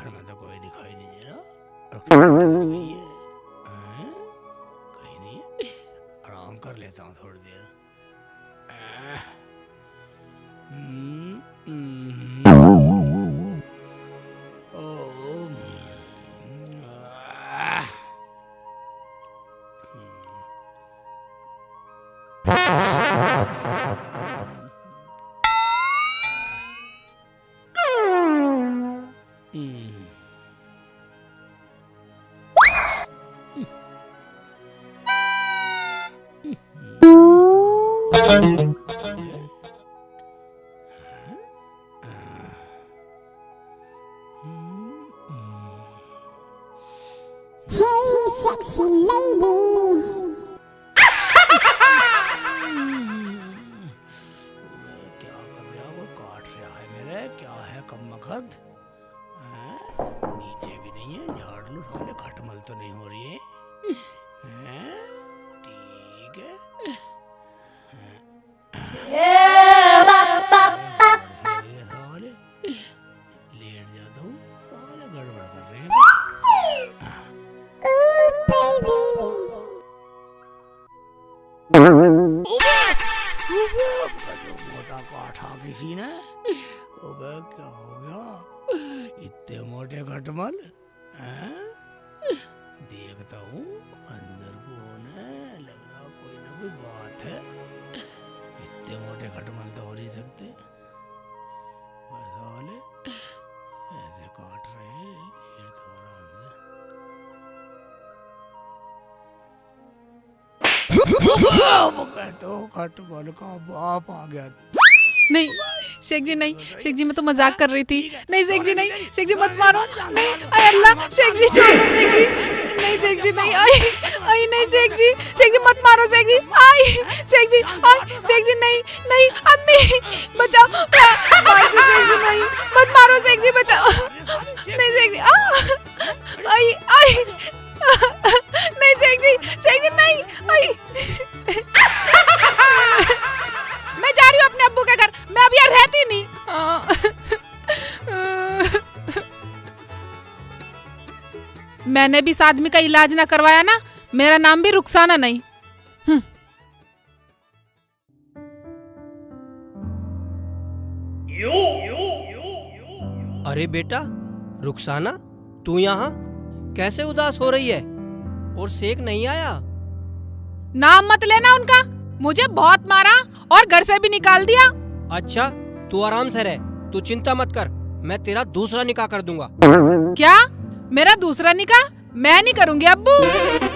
घर में तो कोई दिखाई नहीं दे रहा। कहीं नहीं है, कहीं नहीं है। आराम कर लेता हूँ थोड़ी देर। Sexy lady. क्या कर रहा है वो? काट रहा है मेरे। क्या है कमबख्त? नीचे भी नहीं है। झाड़ लूं साले, खटमल तो नहीं हो रही है। ठीक है। साले लेट जाता हूँ। साले गड़बड़ कर रहे हैं। मोटा काठा किसी ने। ओबे क्या हो गया? इतने मोटे खटमल। देखता हूँ अंदर कौन है। लग रहा कोई ना कोई बात है। इतने मोटे खटमल तो हो नहीं सकते। साले ऐसे काट रहे हैं। लेट तो आराम से। तो खटमल का बाप आ गया। नहीं शेख जी, नहीं शेख जी, मैं तो मजाक कर रही थी। नहीं शेख जी, नहीं शेख जी, मत मारो। नहीं, अरे अल्लाह, शेख जी छोड़ो। शेख जी नहीं, शेख जी नहीं। आई आई नहीं शेख जी मत मारो। शेख जी आई, शेख जी आई, शेख जी नहीं नहीं। अम्मी बचाओ। मार दो शेख जी, नहीं मत मारो। शेख जी बचाओ। नहीं शेख जी आई आई नहीं शेख जी नहीं। आई मैं जा रही हूँ अपने अब्बू के घर। मैं अब यहाँ रहती नहीं। मैंने भी इस आदमी का इलाज ना करवाया ना, मेरा नाम भी रुखसाना नहीं। अरे बेटा रुखसाना, तू यहाँ कैसे उदास हो रही है? और शेख नहीं आया? नाम मत लेना उनका। मुझे बहुत मारा और घर से भी निकाल दिया। अच्छा तू आराम से रह, तू चिंता मत कर। मैं तेरा दूसरा निकाह कर दूंगा। क्या? मेरा दूसरा निकाह? मैं नहीं करूंगी अब्बू।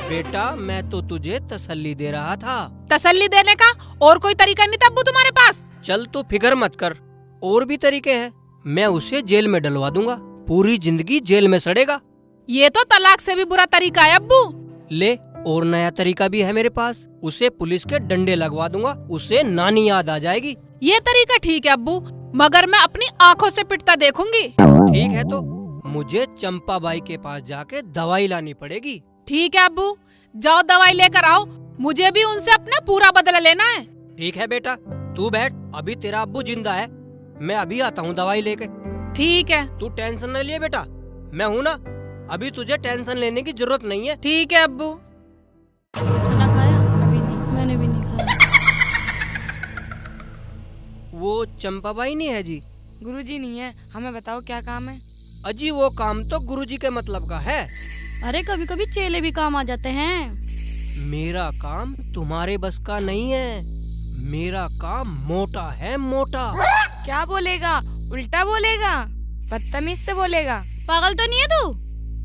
बेटा मैं तो तुझे तसल्ली दे रहा था। तसल्ली देने का और कोई तरीका नहीं था अब्बू तुम्हारे पास? चल तू फिक्र मत कर, और भी तरीके हैं। मैं उसे जेल में डलवा दूंगा, पूरी जिंदगी जेल में सड़ेगा। ये तो तलाक से भी बुरा तरीका है अब्बू। ले, और नया तरीका भी है मेरे पास। उसे पुलिस के डंडे लगवा दूंगा, उसे नानी याद आ जाएगी। ये तरीका ठीक है अब्बू, मगर मैं अपनी आंखों से पिटता देखूंगी। ठीक है तो मुझे चंपा बाई के पास जाके दवाई लानी पड़ेगी। ठीक है अब्बू, जाओ दवाई लेकर आओ। मुझे भी उनसे अपना पूरा बदला लेना है। ठीक है बेटा, तू बैठ, अभी तेरा अब्बू जिंदा है। मैं अभी आता हूँ दवाई लेके। ठीक है। तू टेंशन न लिए बेटा, मैं हूँ ना। अभी तुझे टेंशन लेने की जरूरत नहीं है। ठीक है अब्बू। खाना खाया? अभी नहीं, मैंने भी नहीं खाया। वो चंपा बाई नहीं है जी? गुरुजी नहीं है। हमें बताओ क्या काम है? अजी वो काम तो गुरुजी के मतलब का है। अरे कभी कभी चेले भी काम आ जाते हैं। मेरा काम तुम्हारे बस का नहीं है। मेरा काम मोटा है, मोटा। क्या बोलेगा? उल्टा बोलेगा, बदतमीज से बोलेगा। पागल तो नहीं है तू?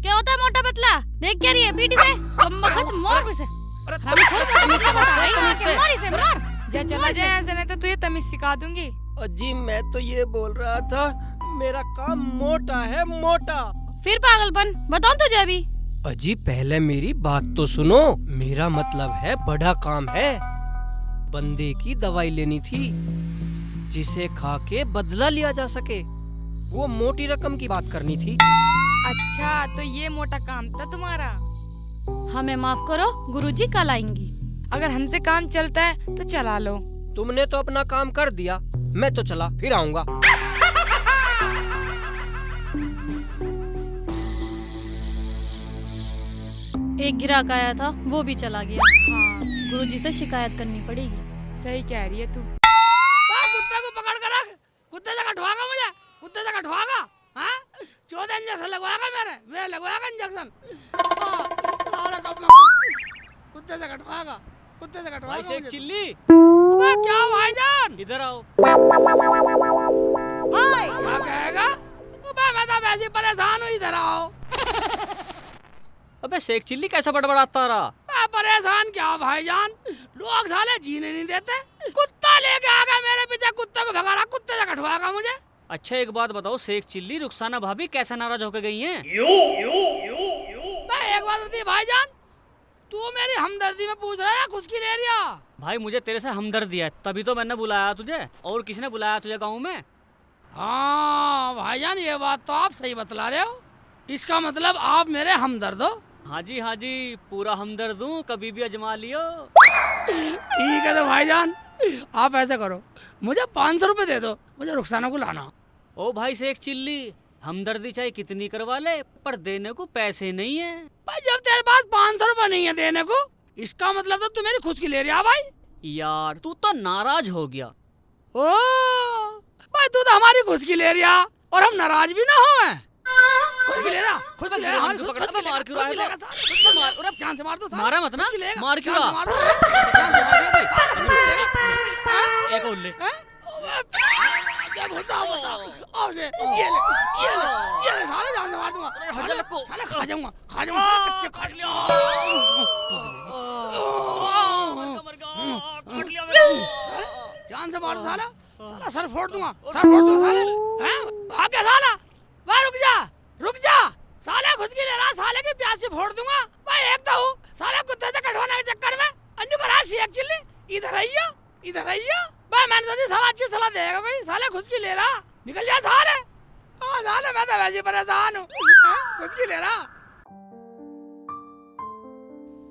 क्या होता है मोटा पतला? देख क्या रही है पीठी से? कमबख्त मोर को से। हम खुद तमीज से बता रही हूं कि मोरी से मोर। जा चला जाए, ऐसे नहीं तो तुझे तमीज सिखा दूंगी। अजी मैं तो ये बोल रहा था, मेरा काम मोटा है, मोटा। फिर पागलपन बताऊं तुझे अभी? अजी पहले मेरी बात तो सुनो। मेरा मतलब है बड़ा काम है। बंदे की दवाई लेनी थी जिसे खा के बदला लिया जा सके। वो मोटी रकम की बात करनी थी। अच्छा तो ये मोटा काम था तुम्हारा। हमें माफ करो, गुरुजी कल आएंगी। अगर हमसे काम चलता है तो चला लो। तुमने तो अपना काम कर दिया, मैं तो चला, फिर आऊंगा। एक ग्राहक आया था, वो भी चला गया। हाँ गुरुजी से शिकायत करनी पड़ेगी। सही कह रही है तू। कुत्ते को पकड़ कर रख, कुत्ते से कटवाएगा मुझे, कुत्ते से कटवाएगा। हाँ 14 इंजेक्शन लगवाएगा मेरे लगवाएगा इंजेक्शन। कुत्ते से कटवाएगा, कुत्ते से कटवाएगा शेख मुझे। चिल्ली, अबे क्या भाईजान, इधर आओ। क्या कहेगा? अबे मैं तो वैसे ही परेशान हूँ, इधर आओ। अबे शेख चिल्ली कैसा बड़बड़ाता रहा? मैं परेशान क्या भाईजान, लोग साले जीने नहीं देते। कुत्ता लेके आ गया मेरे पीछे, कुत्ते को भगा रहा, कुत्ते से कटवाएगा मुझे। अच्छा एक बात बताओ शेख चिल्ली, रुखसाना भाभी कैसे नाराज होकर गई हैं? मैं एक बात बता भाईजान, तू मेरी हमदर्दी में पूछ रहा है खुद की ले रिया? भाई मुझे तेरे से हमदर्दी है, तभी तो मैंने बुलाया तुझे। और किसने बुलाया तुझे गाँव में? हाँ भाईजान ये बात तो आप सही बतला रहे हो, इसका मतलब आप मेरे हमदर्द हो। हाँ जी पूरा हमदर्द हूँ, कभी भी अजमा लियो। ठीक है तो भाईजान आप ऐसा करो, मुझे 500 रुपए दे दो, मुझे रुखसाना को लाना। ओ भाई शेख चिल्ली, हमदर्दी चाहे कितनी करवा ले, पर देने को पैसे नहीं है। भाई जब तेरे पास 500 रुपए नहीं है देने को, इसका मतलब तो तू मेरी खुद की ले रहा भाई। यार तू तो नाराज हो गया। ओ भाई तू तो हमारी खुद की ले रहा और हम नाराज भी ना हो। खुद की ले रहा, खुद की ले रहा, हमारी खुद की ले रहा, खुद की ले रहा, जान से मार दो, मारा मत ना, मार क्यों रहा? मार दो, एक और ले। क्या घुसा बता, और ये ले साले जान से मार दूंगा, साले खा जाऊंगा, कच्चे काट लिया। जान से मार दो साला, साला सर फोड़ दूंगा साले। हैं भाग गया साला, भाई रुक जा साले, खुद की ले रहा, साले की प्यास से फोड़ दूंगा। भाई एक तो हूँ साले, कुत्ते से कटवाने के चक्कर में अन्नू का राशि शेख चिल्ली इधर आइयो। भाई मैंने सोची साला अच्छी सलाह देगा भाई, साले खुद की ले रहा, निकल जा साले। हाँ साले मैं तो वैसे ही परेशान हूँ, खुद की ले रहा।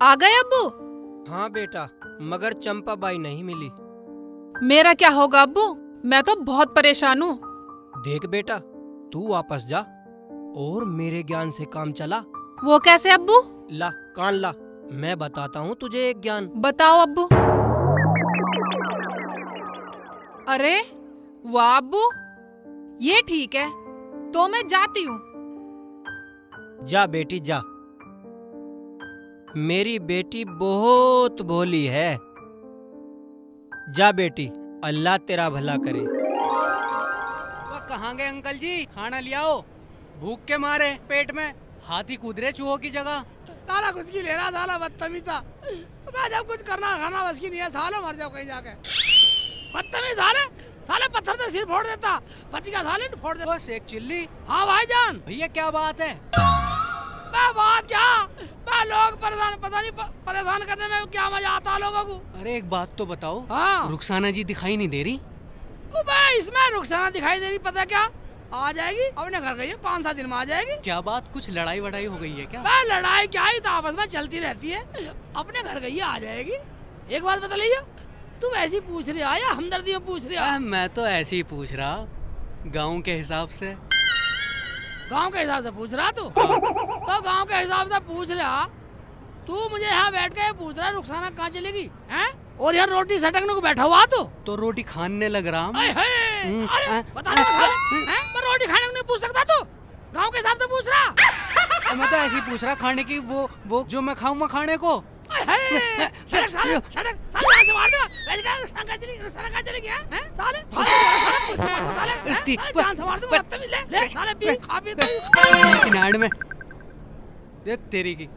आ गए अब्बू? हाँ बेटा, मगर चंपा बाई नहीं मिली। मेरा क्या होगा अब्बू, मैं तो बहुत परेशान हूँ। देख बेटा, तू वापस जा और मेरे ज्ञान से काम चला। वो कैसे अब्बू? ला कान ला, मैं बताता हूँ तुझे एक ज्ञान। बताओ अब्बू। अरे वाह अब्बू, ये ठीक है, तो मैं जाती हूँ। जा बेटी जा, मेरी बेटी बहुत भोली है। जा बेटी, अल्लाह तेरा भला करे। कहाँ गए अंकल जी? खाना लियाओ, भूख के मारे पेट में हाथी कूद रहे चूहों की जगह। साला कुछ की ले रहा, साला बदतमीज था। मैं जब कुछ करना खाना बस की नहीं है, साले मर जाओ कहीं जाके। बदतमीज साले पत्थर से सिर फोड़ देता, बच गया साले फोड़ देता। शेख चिल्ली, हाँ भाईजान। भैया क्या बात है? मैं बात क्या, मैं लोग परेशान, पता नहीं परेशान करने में क्या मजा आता है लोगों को। अरे एक बात तो बताओ, हाँ रुखसाना जी दिखाई नहीं दे रही? इसमें रुखसाना दिखाई दे रही, पता क्या आ जाएगी, अपने घर गई है, 5-7 दिन में आ जाएगी। क्या बात, कुछ लड़ाई वड़ाई हो गई है क्या? लड़ाई क्या ही तो आपस में चलती रहती है, अपने घर गई है, आ जाएगी। एक बात बता लीजिए, तुम ऐसी पूछ रही है या हमदर्दी में पूछ रही है? मैं तो ऐसे ही पूछ रहा, गाँव के हिसाब से। गांव के हिसाब से पूछ रहा तू? तो गांव के हिसाब से पूछ रहा तू, मुझे यहाँ बैठ के पूछ रहा रुखसाना कहाँ चलेगी हैं? और यहाँ रोटी सटकने को बैठा हुआ तो रोटी खाने लग रहा हूँ। अरे बता दो मैं रोटी खाने को नहीं पूछ सकता तू, गांव के हिसाब से पूछ रहा। मैं तो ऐसे ही पूछ रहा, खाने की वो जो मैं खाऊंगा खाने को। सड़क साले यहाँ से मार दो, वैसे क्या रुखसाना कहाँ चलेगी हैं? साले जान से मार दो, बदतमीज, ले साले पी खा पी किनारे में ये तेरी की।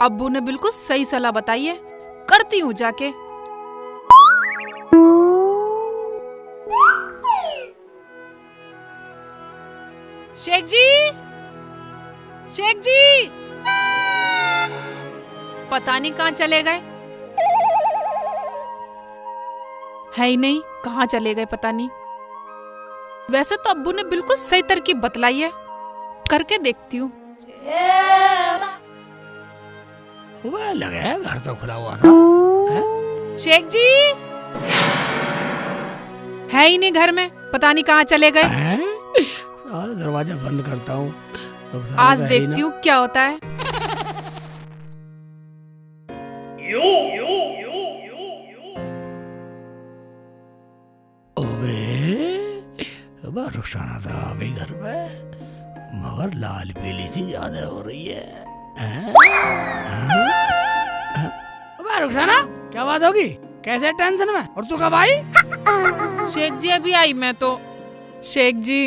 अब्बू ने बिल्कुल सही सलाह बताई है, करती हूँ जाके। शेख जी पता नहीं कहाँ चले गए, है ही नहीं, कहाँ चले गए पता नहीं। वैसे तो अब्बू ने बिल्कुल सही तरकीब बतलाई है, करके देखती हूँ। लगे है घर तो खुला हुआ था। शेख जी है ही नहीं घर में, पता नहीं कहाँ चले गए। सारे दरवाजा बंद करता हूँ। आज देखती हूँ क्या होता है। अबे रुखसाना तो आ गई घर पे, मगर लाल पीली सी ज्यादा हो रही है। अबे रुखसाना क्या बात होगी, कैसे टेंशन में, और तू कब आई? शेख जी अभी आई मैं तो। शेख जी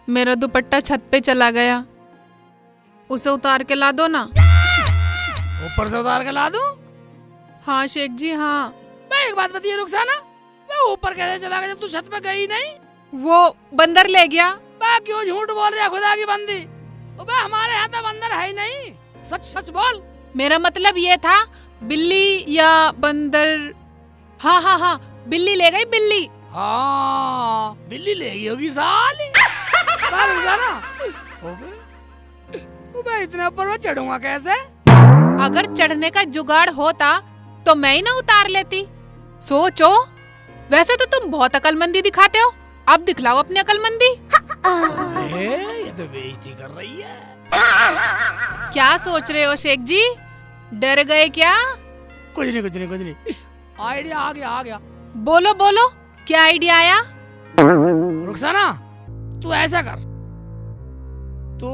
मेरा दुपट्टा छत पे चला गया, उसे उतार के ला दो ना। ऊपर से उतार के ला दूं? हाँ शेख जी हाँ। मैं एक बात बताइए रुखसाना, मैं ऊपर कैसे चला गया जब तू छत पे गई नहीं? वो बंदर ले गया। बा क्यों झूठ बोल रही है खुदा की बंदी? अबे हमारे यहाँ तो बंदर है ही नहीं, सच सच बोल। मेरा मतलब ये था बिल्ली या बंदर। हाँ हाँ हाँ बिल्ली ले गई, बिल्ली। हाँ बिल्ली ले गई होगी साली। रुखसाना अबे इतने ऊपर मैं चढ़ूंगा कैसे? अगर चढ़ने का जुगाड़ होता तो मैं ही ना उतार लेती। सोचो, वैसे तो तुम बहुत अकलमंदी दिखाते हो, अब दिखलाओ अपनी अकलमंदी। ये तो बेइज्जती कर रही है। क्या सोच रहे हो शेख जी, डर गए क्या? कुछ नहीं कुछ नहीं कुछ नहीं, आइडिया आ गया आ गया। बोलो बोलो क्या आइडिया आया? रुखसाना तू ऐसा कर, तू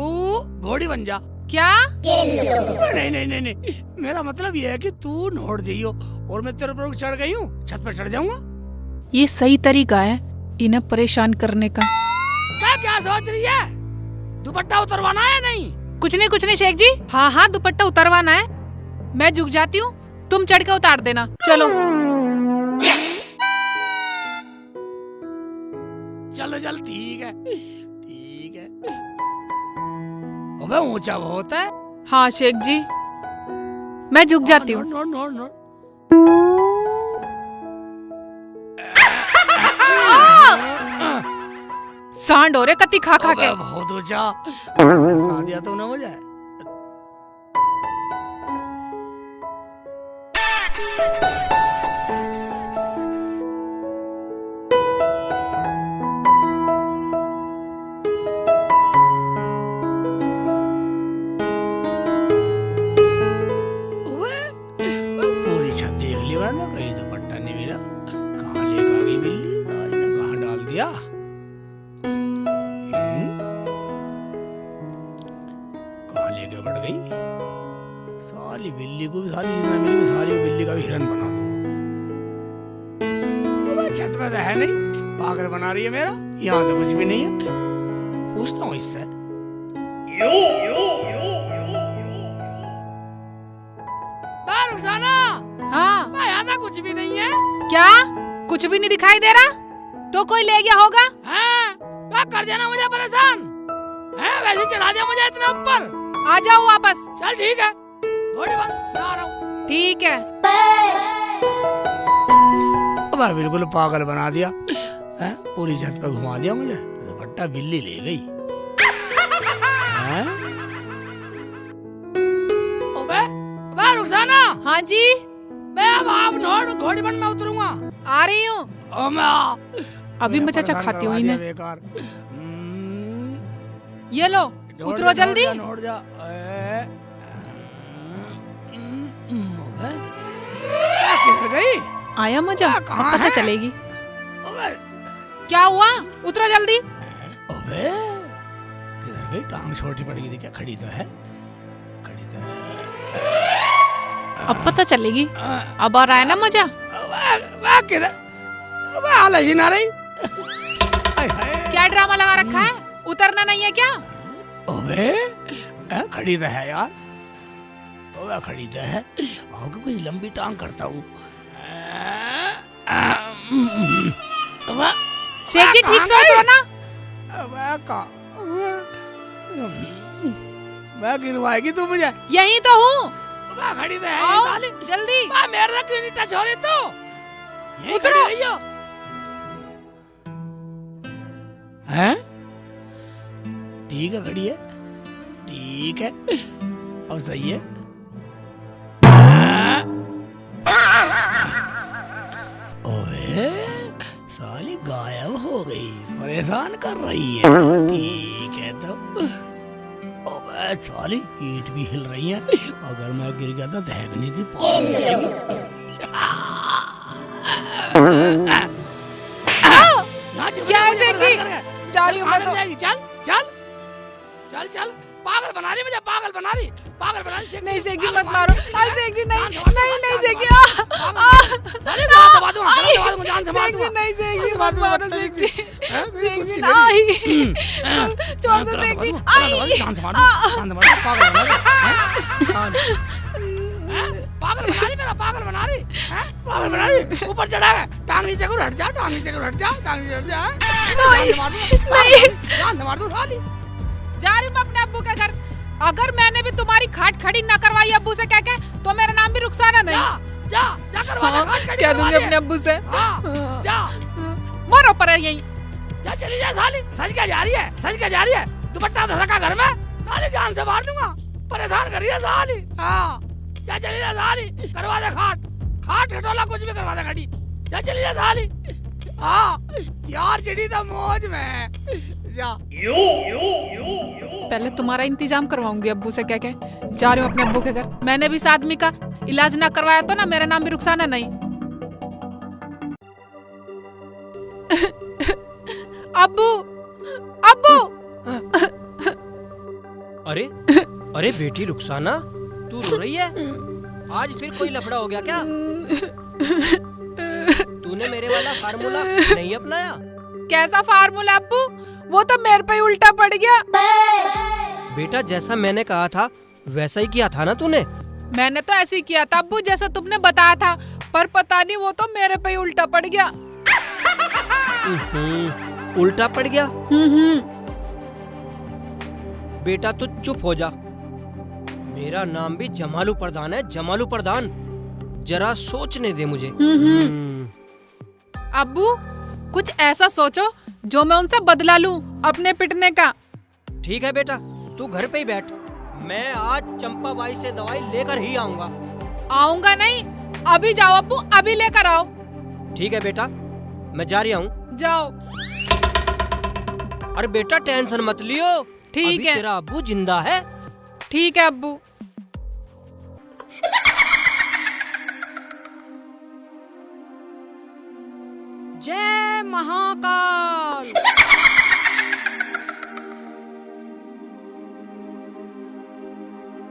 घोड़ी बन जा। क्या? नहीं नहीं नहीं नहीं, मेरा मतलब ये है कि तू नोट जाइयो और मैं तेरे ऊपर चढ़ गई हूँ, छत पर चढ़ जाऊंगा। ये सही तरीका है इन्हें परेशान करने का। क्या क्या सोच रही है? दुपट्टा उतरवाना है नहीं? कुछ नहीं शेख जी। हाँ हाँ दुपट्टा उतरवाना है। मैं झुक जाती हूँ, तुम चढ़ के उतार देना। चलो चलो चल ठीक है ठीक है। अबे ऊंचा बहुत है। हाँ शेख जी मैं झुक जाती हूँ। Note note note. सांड हो रे कत्ती खा खा के। बहुत ऊंचा, फंसा दिया तूने मुझे। पूरी छत देख ली मैंने, कहीं दुपट्टा नहीं मिला। कहाँ लेकर आ गई बिल्ली, सारी ने कहाँ डाल दिया? कहाँ लेके बढ़ गई साली? बिल्ली को भी साली जितना मिली सारी बिल्ली का भी हिरन बना दूंगा। छत में तो है नहीं, पागल बना रही है मेरा। यहाँ तो कुछ भी नहीं है, पूछता हूँ इससे। रुखसाना हाँ यहाँ तो कुछ भी नहीं है। क्या? कुछ भी नहीं दिखाई दे रहा? तो कोई ले गया होगा। हाँ कर देना मुझे परेशान है, वैसे चढ़ा दिया मुझे इतना ऊपर। आ जाओ वापस। चल ठीक है, थोड़ी बात मैं आ रहा हूँ। ठीक है। अब बिल्कुल पागल बना दिया है, पूरी छत पे घुमा दिया मुझे। दुपट्टा बिल्ली ले गई। रुखसाना हाँ जी मैं अब आप नोट घोड़ी बन में उतरूंगा। आ रही हूँ। अभी मैं चाचा खाती हूँ इन्हें। बेकार। ये लो उतरो जल्दी। नोट जा। किधर गई? आया मजा, कहाँ पता है? चलेगी। क्या हुआ? उतरो जल्दी। अबे किधर गई? टांग छोटी पड़ गई थी क्या? खड़ी तो है, खड़ी तो है। अब पता चलेगी। अब आ रहा है ना मजा। किधर? आलस ही ना रही। क्या ड्रामा लगा रखा है? उतरना नहीं है क्या? अबे खड़ी तो है यार। अबे खड़ी तो है, कुछ लंबी टांग करता हूँ। शेख जी ठीक से उतरो ना। मैं गिरवाएगी तू मुझे? यही तो हूँ। खड़ी तो आओ, है जल्दी। मेरे से क्यों नहीं टच हो रही तू? उतरो। हैं? ठीक है खड़ी है, ठीक है, अब सही है। ओए साली गायब हो गई, परेशान कर रही है। ठीक है तो अबे साली ईंट भी हिल रही है, अगर मैं गिर गया तो दहकनी थी क्या है शेख जी? जा रही हूँ मैं तो। चल चल चल चल, पागल बना रही मुझे, पागल बना रही नहीं शेख जी मत मारो। शेख जी नहीं नहीं नहीं शेख जी शेख जी नहीं शेख जी मत मारो शेख जी। शेख जी नहीं छोड़ दो शेख जी। पागल बना रही ऊपर चढ़ा गया, टांग नीचे को हट जा, टांग नीचे को हट जा, टांग नीचे हट जा। नहीं मार दो साली। जा रही हूँ मैं अपने अब्बू के घर। अगर मैंने भी तुम्हारी खाट खड़ी ना करवाई अब्बू से कह के तो मेरा नाम भी रुखसाना नहीं। जा जा करवा दे, खाट खड़ी क्या करवा दूंगी दे। अपने अब्बू से। जा मरो पर यही। जा चली जा साली, सज के जा रही है, सज के जा रही है, दुपट्टा धर रखा घर में, साली जान से मार दूंगा, परेशान कर रही है साली। जा चली जा साली, करवा दे खाट, खाट खटोला कुछ भी करवा दे खड़ी। जा चली जा साली। यार चिड़ी तो मौज में। जा पहले तुम्हारा इंतजाम करवाऊंगी अब्बू से कह के। जा रही हूँ अपने अब्बू के घर। मैंने भी इस आदमी का इलाज ना करवाया तो ना मेरा नाम भी रुखसाना नहीं। अब्बू अब्बू। अरे अरे बेटी रुखसाना, तू रो रही है? आज फिर कोई लफड़ा हो गया क्या? तूने मेरे वाला फार्मूला नहीं अपनाया? कैसा फार्मूला अब्बू? वो तो मेरे पे ही उल्टा पड़ गया। बेटा जैसा मैंने कहा था वैसा ही किया था ना तूने? मैंने तो ऐसे ही किया था अब्बू जैसा तुमने बताया था, पर पता नहीं वो तो मेरे पे ही उल्टा पड़ गया। उल्टा पड़ गया? बेटा तू चुप हो जा। मेरा नाम भी जमालू प्रधान है, जमालू प्रधान। जरा सोचने दे मुझे। अब्बू कुछ ऐसा सोचो जो मैं उनसे बदला लूं अपने पिटने का। ठीक है बेटा, तू घर पे ही बैठ। मैं आज चंपा बाई से दवाई लेकर ही आऊंगा। आऊंगा नहीं, अभी जाओ अब्बू, अभी लेकर आओ। ठीक है बेटा, मैं जा रही हूँ। जाओ। अरे बेटा टेंशन मत लियो, ठीक अभी है। तेरा अब्बू जिंदा है। ठीक है अब्बू। जय महाकाल।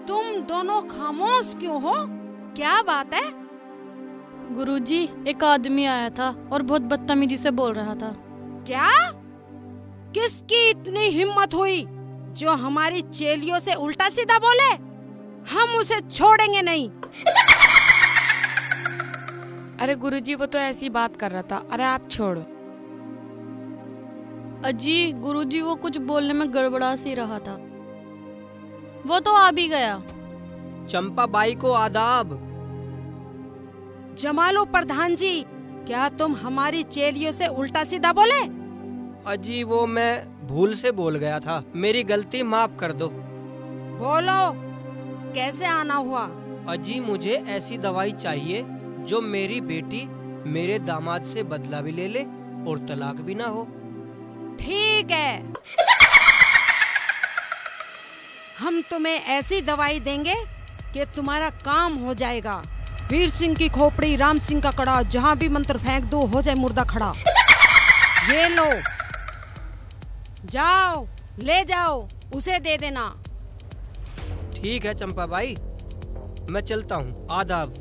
तुम दोनों खामोश क्यों हो? क्या बात है? गुरुजी, एक आदमी आया था और बहुत बदतमीजी से बोल रहा था। क्या? किसकी इतनी हिम्मत हुई जो हमारी चेलियों से उल्टा सीधा बोले? हम उसे छोड़ेंगे नहीं। अरे गुरुजी वो तो ऐसी बात कर रहा था, अरे आप छोड़ो। अजी गुरुजी वो कुछ बोलने में गड़बड़ा सी रहा था, वो तो आ भी गया। चंपा बाई को आदाब। जमालो प्रधान जी, क्या तुम हमारी चेलियों से उल्टा सीधा बोले? अजी वो मैं भूल से बोल गया था, मेरी गलती माफ कर दो। बोलो, कैसे आना हुआ? अजी मुझे ऐसी दवाई चाहिए जो मेरी बेटी मेरे दामाद से बदला भी ले ले और तलाक भी ना हो। ठीक है, हम तुम्हें ऐसी दवाई देंगे कि तुम्हारा काम हो जाएगा। वीर सिंह की खोपड़ी, राम सिंह का कड़ा, जहाँ भी मंत्र फेंक दो हो जाए मुर्दा खड़ा। ये लो, जाओ ले जाओ, उसे दे देना। ठीक है चंपा बाई, मैं चलता हूँ। आदाब।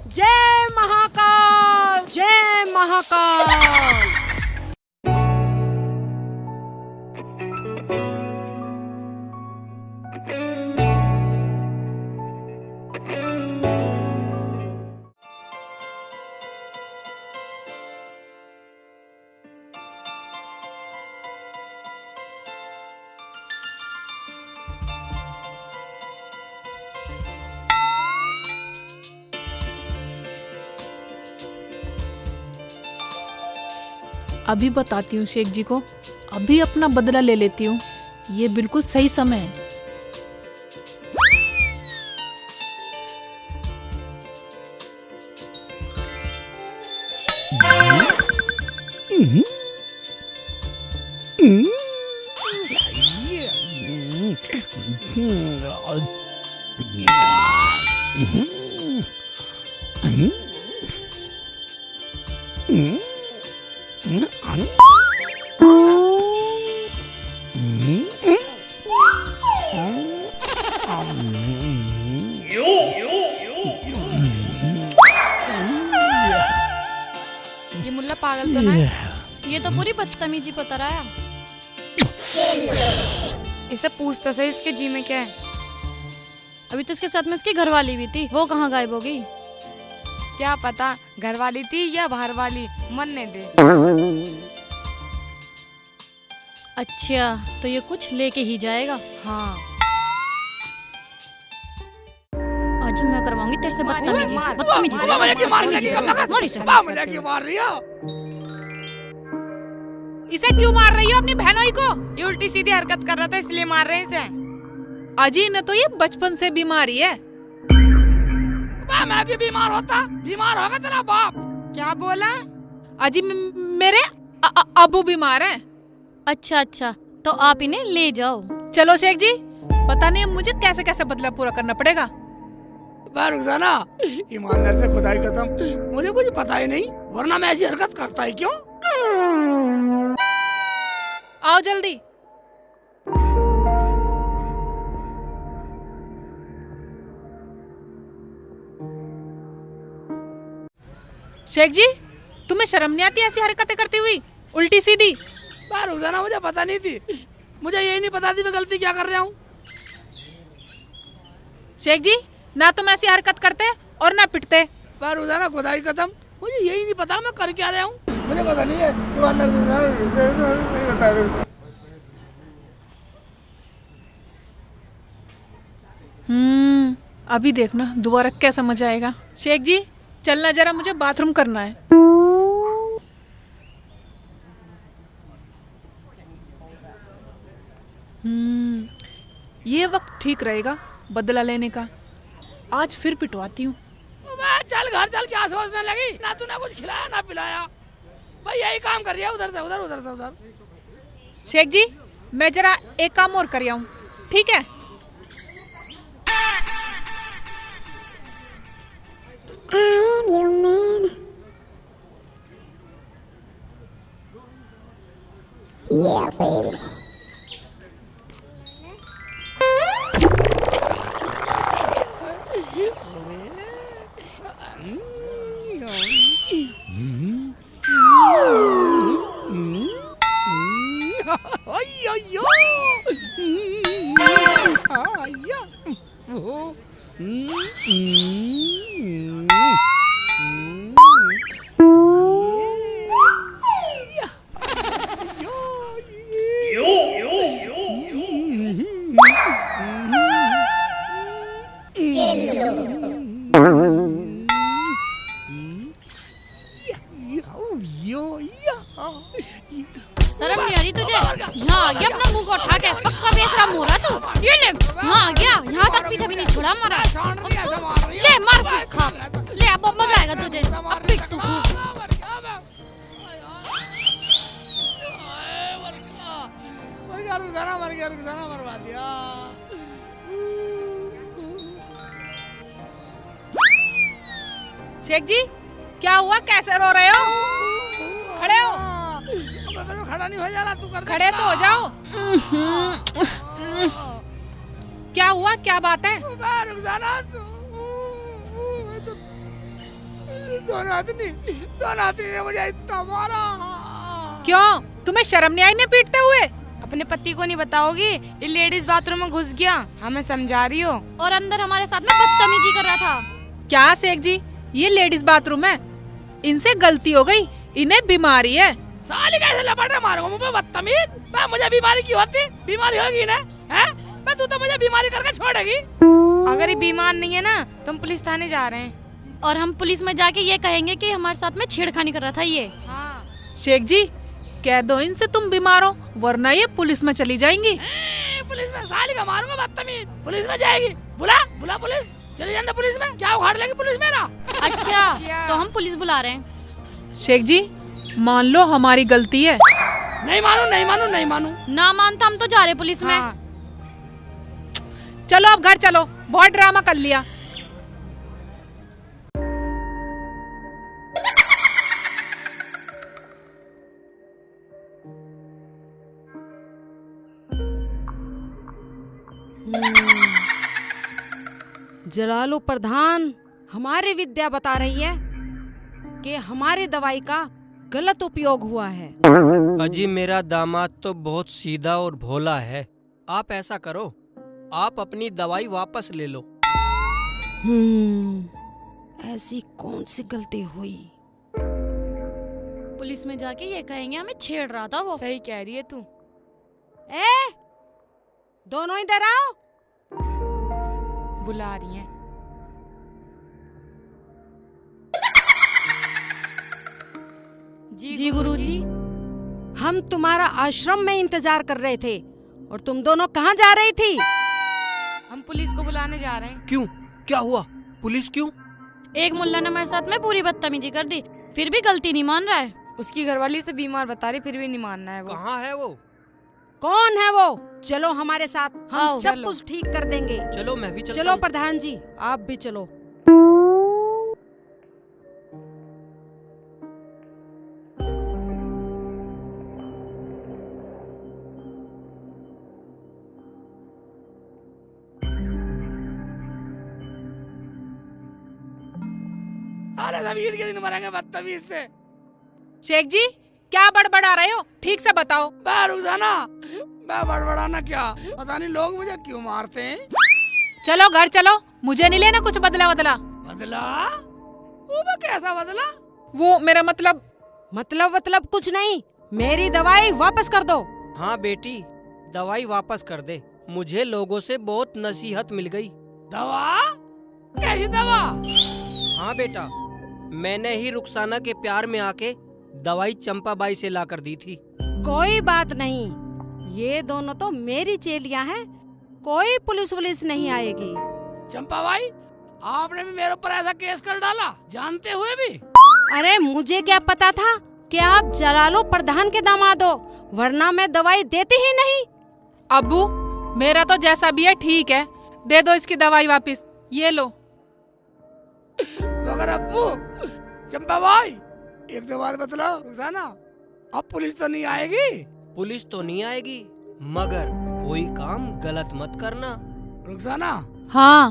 जय महाकाल, जय महाकाल। अभी बताती हूँ शेख जी को, अभी अपना बदला ले लेती हूँ, ये बिल्कुल सही समय है। ये मुल्ला पागल तो ना है? ये तो पूरी बदतमीजी पे उतर आया। इसे पूछ तो सही इसके जी में क्या है। अभी तो इसके साथ में इसकी घरवाली भी थी, वो कहाँ गायब होगी? क्या पता घर वाली थी या बाहर वाली, मरने दे। अच्छा, तो ये कुछ लेके ही जाएगा। हाँ आज मैं करवाऊंगी तेरे से बदतमीजी। मार, बदतमीजी मार, करेगा, मार, बदतमीजी मार, करेगा। मार, मार इसे। मुझे क्यों मार रही हो? इसे क्यों मार रही हो अपनी बहनोई को? ये उल्टी सीधी हरकत कर रहा था इसलिए मार रहे हैं इसे। अजी ने तो ये बचपन से बीमारी है। मैं क्यों बीमार होता? बीमार होगा तेरा बाप। क्या बोला? अजी मेरे अबू बीमार हैं। अच्छा अच्छा, तो आप इन्हें ले जाओ। चलो शेख जी, पता नहीं अब मुझे कैसे कैसे बदला पूरा करना पड़ेगा। रुखसाना, ईमानदार से खुदा की कसम मुझे कुछ पता ही नहीं, वरना मैं ऐसी हरकत करता ही क्यों? आओ जल्दी। शेख जी, तुम्हें शर्म नहीं आती ऐसी हरकतें करती हुई, उल्टी सीधी? रुखसाना, मुझे पता नहीं थी, मुझे यही नहीं पता थी मैं गलती क्या कर रहा हूँ। शेख जी, ना तुम ऐसी हरकत करते और ना पिटते। रुखसाना, खुदा की कसम मुझे यही नहीं पता मैं कर क्या रहा हूँ, मुझे पता नहीं है। ईमानदार नहीं बता रहा। अभी देखना दोबारा कैसा मजा आएगा। शेख जी, चलना जरा, मुझे बाथरूम करना है। ये वक्त ठीक रहेगा बदला लेने का। आज फिर पिटवाती हूँ। चल घर चल, क्या सोचने लगी? ना तूने कुछ खिलाया ना पिलाया, भाई यही काम कर रही है, उधर से उधर, उधर से उधर। शेख जी, मैं जरा एक काम और कर आऊँ, ठीक है? I'm your man. Yeah, baby. शर्म नहीं आ रही तुझे? यहाँ आ गया अपना मुंह को उठा के, पक्का बेशरम हो रहा तू। ये ले, यहाँ आ गया, यहाँ तक पीछा भी नहीं छोड़ा हमारा। ले मार पीट खा, ले अब मजा आएगा तुझे। अब पीट तू खूब। रुखसाना मरवा दिया। शेख जी, क्या हुआ? कैसे रो रहे हो? खड़े हो। खड़ा नहीं हो जा रहा, तू कर। खड़े तो हो जाओ। क्या हुआ? क्या बात है? रुखसाना, दोनों आदमी ने मुझे इतना मारा। क्यों? तुम्हें शर्म नहीं आई ने पीटते हुए? अपने पति को नहीं बताओगी? ये लेडीज बाथरूम में घुस गया, हमें समझा रही हो, और अंदर हमारे साथ में बदतमीजी कर रहा था। क्या शेख जी, ये लेडीज बाथरूम है, इनसे गलती हो गई, इन्हें बीमारी है। साली कैसे लपट रहा मारूंगा मुंह पे, बदतमीज। मुझे बीमारी क्यों होती? बीमारी होगी ना, हैं? तू तो मुझे बीमारी करके छोड़ेगी। अगर ये बीमार नहीं है ना तो हम पुलिस थाने जा रहे हैं, और हम पुलिस में जाके ये कहेंगे कि हमारे साथ में छेड़खानी कर रहा था ये। हाँ। शेख जी, कह दो इनसे तुम बीमार हो, वरना ये पुलिस में चली जाएंगी। पुलिस में साली का मारूंगा, बदतमीज। पुलिस में जाएगी? बुला बुला पुलिस, चली जाना पुलिस में। क्या उखाड़ लेगी पुलिस मेरा? अच्छा, तो हम पुलिस बुला रहे हैं। शेख जी, मान लो हमारी गलती है। नहीं मानू नहीं मानू नहीं मानू। ना मानता हम तो जा रहे पुलिस में। हाँ। चलो अब घर चलो, बहुत ड्रामा कर लिया। जलालू प्रधान हमारी विद्या बता रही है कि हमारी दवाई का गलत उपयोग हुआ है। अजी मेरा दामाद तो बहुत सीधा और भोला है। आप ऐसा करो, आप अपनी दवाई वापस ले लो। ऐसी कौन सी गलती हुई? पुलिस में जाके ये कहेंगे हमें छेड़ रहा था वो। सही कह रही है तू। ए, दोनों इधर आओ। बुला रही हैं। जी गुरुजी। हम तुम्हारा आश्रम में इंतजार कर रहे थे और तुम दोनों कहाँ जा रही थी? हम पुलिस को बुलाने जा रहे हैं। क्यों, क्या हुआ? पुलिस क्यों? एक मुल्ला ने मेरे साथ में पूरी बदतमीजी कर दी, फिर भी गलती नहीं मान रहा है। उसकी घरवाली से बीमार बता रही, फिर भी नहीं मानना है वो। कहाँ है वो? कौन है वो? चलो हमारे साथ, हम आओ, सब चलो। कुछ ठीक कर देंगे। चलो मैं भी चलता चलो हूँ। प्रधान जी, आप भी चलो। साले सब ईद के दिन मरेंगे बदतमीज से। शेख जी क्या बड़बड़ा रहे हो, ठीक से बताओ। मैं रुखसाना, मैं बड़बड़ाना क्या, पता नहीं लोग मुझे क्यों मारते हैं। चलो घर चलो, मुझे नहीं लेना कुछ बदला बदला। बदला? वो मैं कैसा बदला? वो मेरा मतलब मतलब कुछ नहीं, मेरी दवाई वापस कर दो। हाँ बेटी, दवाई वापस कर दे। मुझे लोगों से बहुत नसीहत मिल गई। दवा? कैसी दवा? हाँ बेटा, मैंने ही रुखसाना के प्यार में आके दवाई चंपाबाई से लाकर दी थी। कोई बात नहीं, ये दोनों तो मेरी चेलियां हैं, कोई पुलिस वुलिस नहीं आएगी। चंपा भाई, आपने भी मेरे ऊपर ऐसा केस कर डाला जानते हुए भी? अरे मुझे क्या पता था कि आप जलालो प्रधान के दामाद हो, वरना मैं दवाई देती ही नहीं। अब्बू मेरा तो जैसा भी है ठीक है, दे दो इसकी दवाई वापस। ये लो। मगर अब्बू, चंपा भाई, एक दो बात बतलाओ रुखसाना, अब पुलिस तो नहीं आएगी? पुलिस तो नहीं आएगी, मगर कोई काम गलत मत करना। रुखसाना, हाँ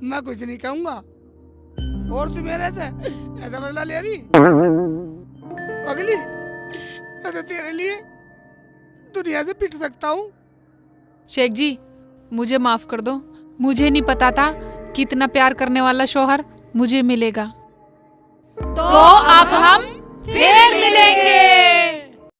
मैं कुछ नहीं कहूँगा, और तू मेरे से ऐसा बदला ले रही? अगली, मैं तो तेरे लिए दुनिया से पिट सकता हूँ। शेख जी मुझे माफ कर दो, मुझे नहीं पता था कितना प्यार करने वाला शौहर मुझे मिलेगा। तो अब हम फिर मिलेंगे।